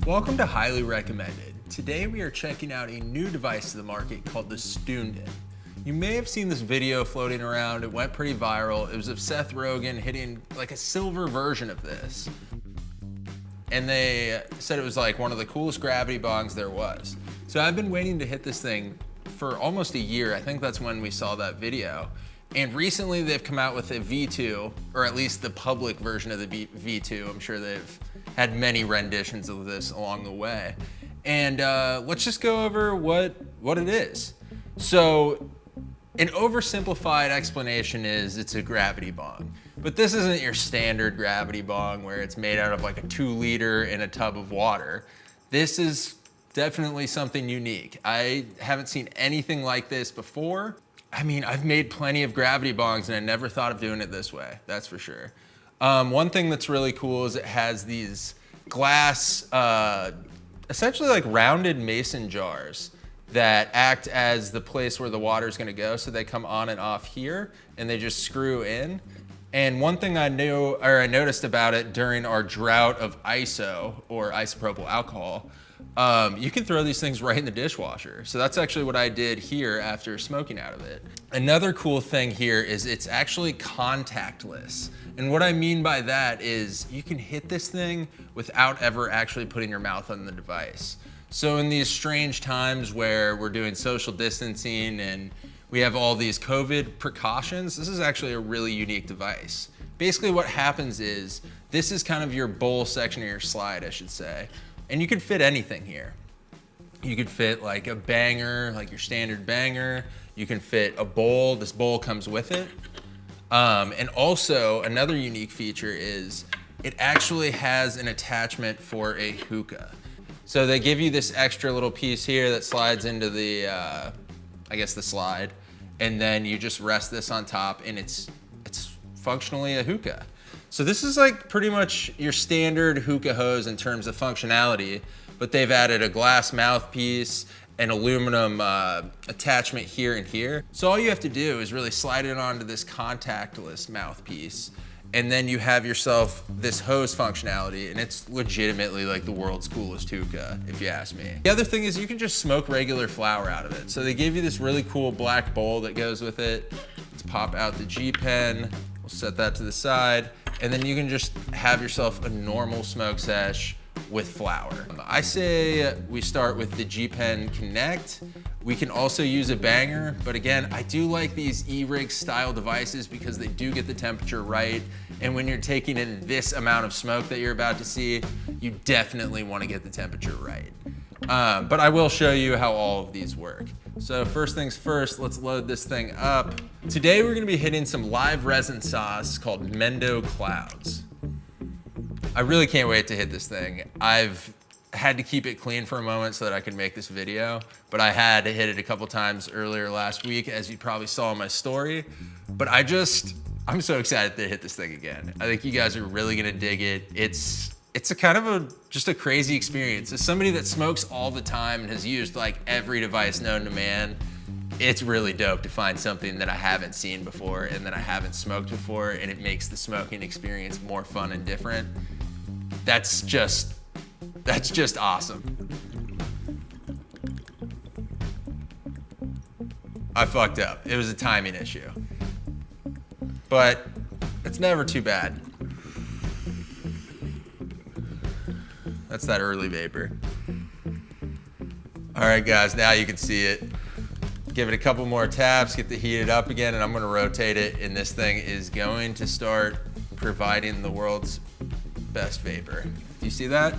Welcome to Highly Recommended. Today we are checking out a new device to the market called the Stündenglass. You may have seen this video floating around. It went pretty viral. It was of Seth Rogen hitting like a silver version of this. And they said it was like one of the coolest gravity bongs there was. So I've been waiting to hit this thing for almost a year. I think that's when we saw that video. And recently they've come out with a V2, or at least the public version of the V2. I'm sure they've had many renditions of this along the way. And let's just go over what it is. So an oversimplified explanation is it's a gravity bong. But this isn't your standard gravity bong where it's made out of like a 2-liter in a tub of water. This is definitely something unique. I haven't seen anything like this before. I mean, I've made plenty of gravity bongs and I never thought of doing it this way, that's for sure. One thing that's really cool is it has these glass, essentially like rounded mason jars that act as the place where the water is going to go. So they come on and off here and they just screw in. And one thing I noticed about it during our drought of ISO, or isopropyl alcohol, you can throw these things right in the dishwasher. So that's actually what I did here after smoking out of it. Another cool thing here is it's actually contactless. And what I mean by that is you can hit this thing without ever actually putting your mouth on the device. So in these strange times where we're doing social distancing and we have all these COVID precautions, this is actually a really unique device. Basically what happens is, this is kind of your bowl section of your slide, I should say. And you could fit anything here. You could fit like a banger, like your standard banger. You can fit a bowl. This bowl comes with it. And also another unique feature is it actually has an attachment for a hookah. So they give you this extra little piece here that slides into the, I guess the slide. And then you just rest this on top and it's functionally a hookah. So this is like pretty much your standard hookah hose in terms of functionality, but they've added a glass mouthpiece, an aluminum attachment here and here. So all you have to do is really slide it onto this contactless mouthpiece, and then you have yourself this hose functionality, and it's legitimately like the world's coolest hookah, if you ask me. The other thing is you can just smoke regular flower out of it. So they give you this really cool black bowl that goes with it. Let's pop out the G pen. We'll set that to the side. And then you can just have yourself a normal smoke sesh with flower. I say we start with the G-Pen Connect. We can also use a banger, but again, I do like these E-rig style devices because they do get the temperature right. And when you're taking in this amount of smoke that you're about to see, you definitely want to get the temperature right. But I will show you how all of these work. So first things first, let's load this thing up. Today we're gonna be hitting some live resin sauce called Mendo Clouds. I really can't wait to hit this thing. I've had to keep it clean for a moment so that I could make this video, but I had to hit it a couple times earlier last week, as you probably saw in my story. But I'm so excited to hit this thing again. I think you guys are really gonna dig it. It's a kind of just a crazy experience. As somebody that smokes all the time and has used like every device known to man, it's really dope to find something that I haven't seen before and that I haven't smoked before, and it makes the smoking experience more fun and different. That's just awesome. I fucked up. It was a timing issue. But it's never too bad. That's that early vapor. All right, guys, now you can see it. Give it a couple more taps, get the heated up again, and I'm gonna rotate it, and this thing is going to start providing the world's best vapor. Do you see that?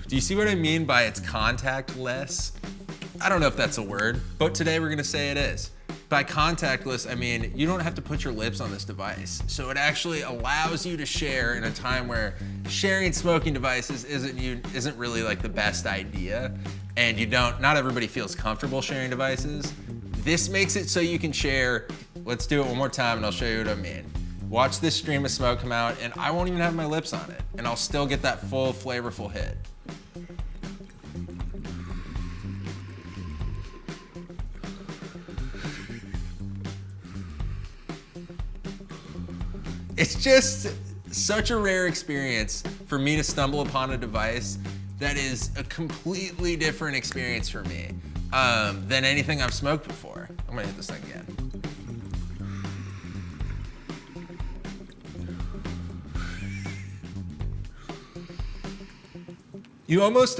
Do you see what I mean by it's contactless? I don't know if that's a word, but today we're gonna say it is. By contactless, I mean, you don't have to put your lips on this device. So it actually allows you to share in a time where sharing smoking devices isn't really like the best idea. And not everybody feels comfortable sharing devices. This makes it so you can share. Let's do it one more time and I'll show you what I mean. Watch this stream of smoke come out and I won't even have my lips on it. And I'll still get that full flavorful hit. It's just such a rare experience for me to stumble upon a device that is a completely different experience for me than anything I've smoked before. I'm gonna hit this thing again. You almost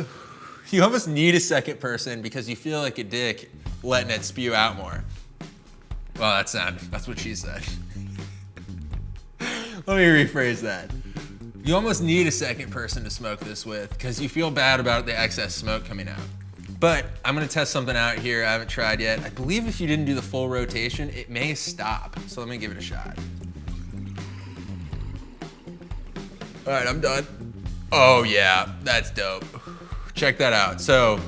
need a second person because you feel like a dick letting it spew out more. Well, that's what she said. Let me rephrase that. You almost need a second person to smoke this with because you feel bad about the excess smoke coming out. But I'm gonna test something out here I haven't tried yet. I believe if you didn't do the full rotation, it may stop. So let me give it a shot. All right, I'm done. Oh yeah, that's dope. Check that out. So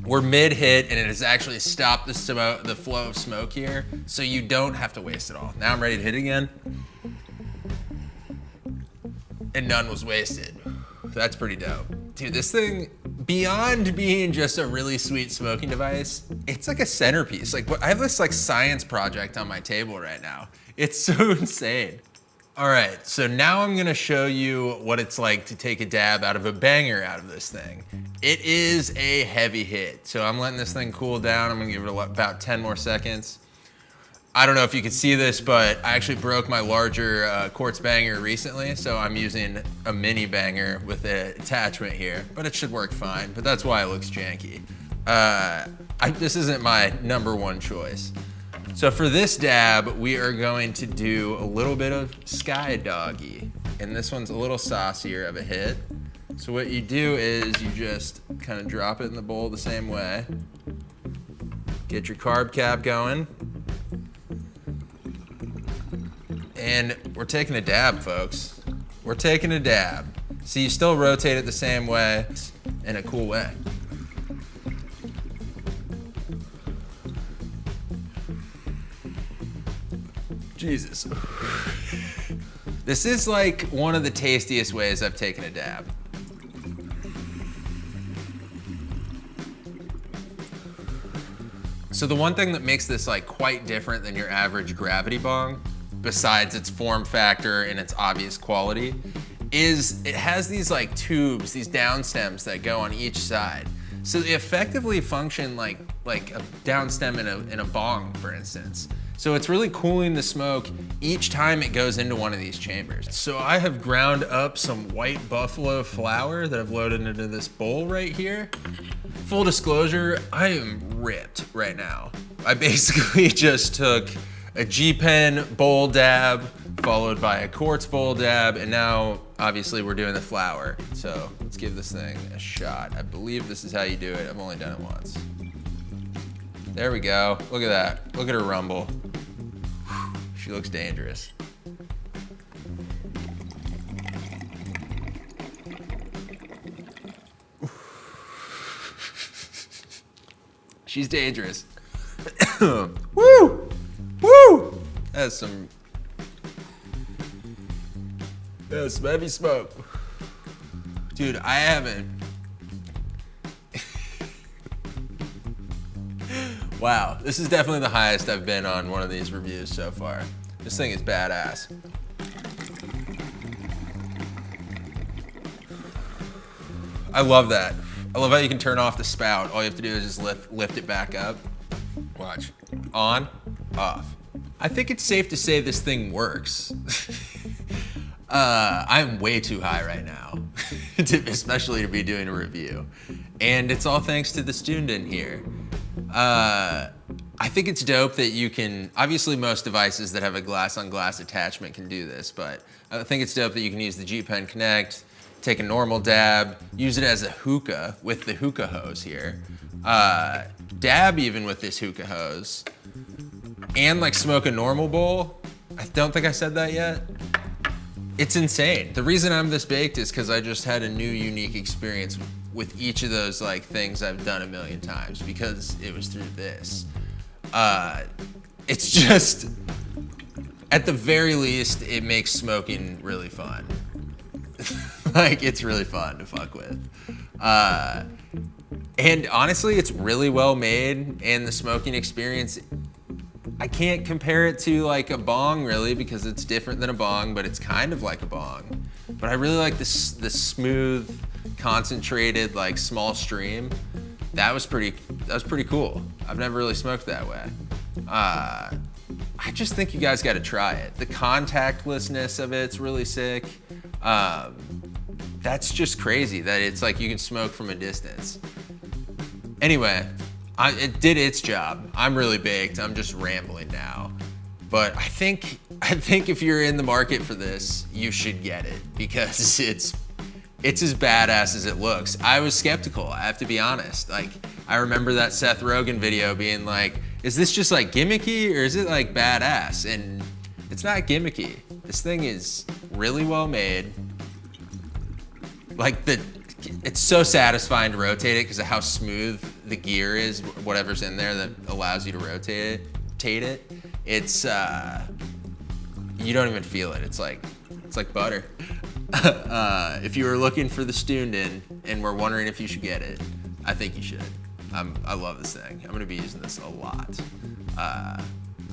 we're mid-hit and it has actually stopped the flow of smoke here, so you don't have to waste it all. Now I'm ready to hit again. And none was wasted. That's pretty dope. Dude, this thing, beyond being just a really sweet smoking device, it's like a centerpiece. Like, I have this like science project on my table right now. It's so insane. All right, so now I'm gonna show you what it's like to take a dab out of a banger out of this thing. It is a heavy hit. So I'm letting this thing cool down. I'm gonna give it about 10 more seconds. I don't know if you can see this, but I actually broke my larger quartz banger recently, so I'm using a mini banger with an attachment here, but it should work fine, but that's why it looks janky. This isn't my #1 choice. So for this dab, we are going to do a little bit of Sky Doggy, and this one's a little saucier of a hit. So what you do is you just kind of drop it in the bowl the same way, get your carb cap going, and we're taking a dab, folks. We're taking a dab. So you still rotate it the same way in a cool way. Jesus. This is like one of the tastiest ways I've taken a dab. So the one thing that makes this like quite different than your average gravity bong, besides its form factor and its obvious quality, is it has these like tubes, these down stems that go on each side. So they effectively function like a down stem in a bong, for instance. So it's really cooling the smoke each time it goes into one of these chambers. So I have ground up some white buffalo flower that I've loaded into this bowl right here. Full disclosure, I am ripped right now. I basically just took a G-Pen bowl dab, followed by a quartz bowl dab, and now obviously we're doing the flower. So let's give this thing a shot. I believe this is how you do it. I've only done it once. There we go. Look at that. Look at her rumble. She looks dangerous. She's dangerous. Woo! Woo! That's some heavy smoke. Dude, I haven't. Wow, this is definitely the highest I've been on one of these reviews so far. This thing is badass. I love that. I love how you can turn off the spout. All you have to do is just lift it back up. Watch. On, off. I think it's safe to say this thing works. I'm way too high right now, especially to be doing a review. And it's all thanks to the Stünden here. I think it's dope that you can, obviously most devices that have a glass-on-glass attachment can do this, but I think it's dope that you can use the G-Pen Connect, take a normal dab, use it as a hookah with the hookah hose here, dab even with this hookah hose, and like smoke a normal bowl. I don't think I said that yet. It's insane. The reason I'm this baked is because I just had a new unique experience with each of those like things I've done a million times because it was through this. It's just, at the very least, it makes smoking really fun. Like, it's really fun to fuck with. And honestly, it's really well made, and the smoking experience I can't compare it to like a bong really because it's different than a bong, but it's kind of like a bong. But I really like this smooth, concentrated, like small stream. That was pretty cool. I've never really smoked that way. I just think you guys got to try it. The contactlessness of it's really sick. That's just crazy that it's like you can smoke from a distance. Anyway, it did its job. I'm really baked. I'm just rambling now. But I think if you're in the market for this, you should get it because it's as badass as it looks. I was skeptical, I have to be honest. Like, I remember that Seth Rogen video being like, is this just like gimmicky or is it like badass? And it's not gimmicky. This thing is really well made. Like it's so satisfying to rotate it because of how smooth the gear is, whatever's in there that allows you to rotate it. It's, you don't even feel it. It's like butter. If you were looking for the Stünden and were wondering if you should get it, I think you should. I love this thing. I'm gonna be using this a lot. I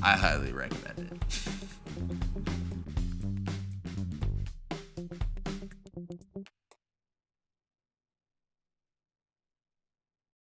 highly recommend it.